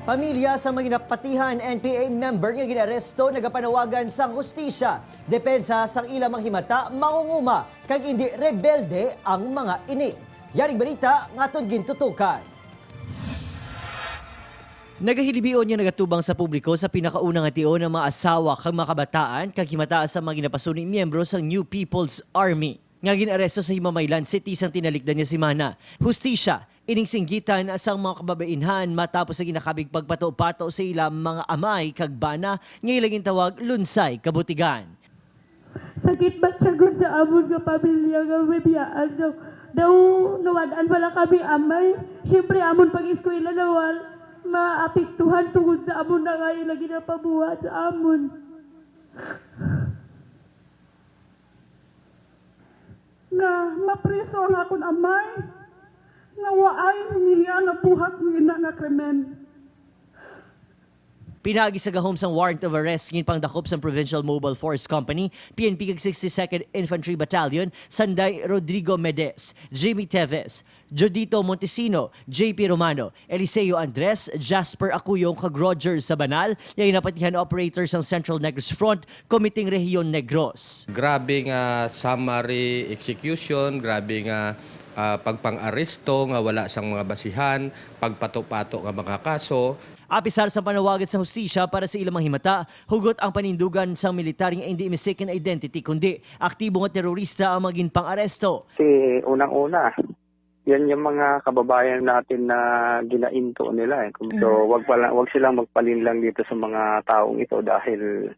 Pamilya sa mga ginapatihan NPA member nga ginaresto nagapanawagan sa hustisya. Depensa sang ilang mga himata mangunguma kag hindi rebelde ang mga ini. Yaring balita ngaton gintutukan. Nagahilibion niya nagatubang sa publiko sa pinakaunang ation ng mga asawa kag mga kabataan kag himata sa mga ginapasuning miyembro sa New People's Army. Nga ginaresto sa Himamaylan City sang tinalikdan niya si Mana. Hustisya ining singgitan asang mga kababainhan matapos sa ginakabig pagpato-pato sa ilang mga amay kag bana nga ilang tawag lunsay kabutigan. Sakit ba siya sa amon nga pamilya nga bibiyaan daw nawadaan pala kami amay. Siyempre amon pag-eskwela nawal maapektuhan tungod sa amon na nga ilang ginapabuhat sa amon. Na mapriso ang akong amay nga waay niya na buhat nga nga krimen. Pinagi sa gahom sang warrant of arrest ngin pangdakop sa Provincial Mobile Force Company, PNP kag 62nd Infantry Battalion, Sanday Rodrigo Medes, Jimmy Teves, Jodito Montesino, JP Romano, Eliseo Andres, Jasper Acuyong kag Roger Sabanal, yung napatihan operators ng Central Negros Front, Komiting Rehiyon Negros. Grabe nga summary execution, grabe nga pagpang-aresto nga wala sang mga basihan, pagpato-pato nga mga kaso. Apisar sa panawagan sa hustisya para sa ilang mga himata, hugot ang panindugan sa militaring hindi mistaken identity kundi aktibo nga terorista ang maging pang-aresto. Kasi unang-una, yan yung mga kababayan natin na ginainto nila. So wag silang magpalinlang dito sa mga taong ito dahil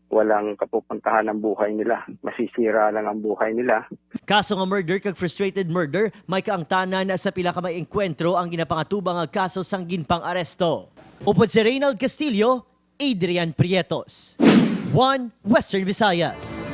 walang kapupuntahan ng buhay nila. Masisira lang ang buhay nila. Kaso nga murder kag frustrated murder, may kaangtanan na sa pila ka may engkwentro ang ginapangatubang nga kaso sang ginpang-aresto. Upod si Reynald Castillo, Adrian Prietos. 1 Western Visayas.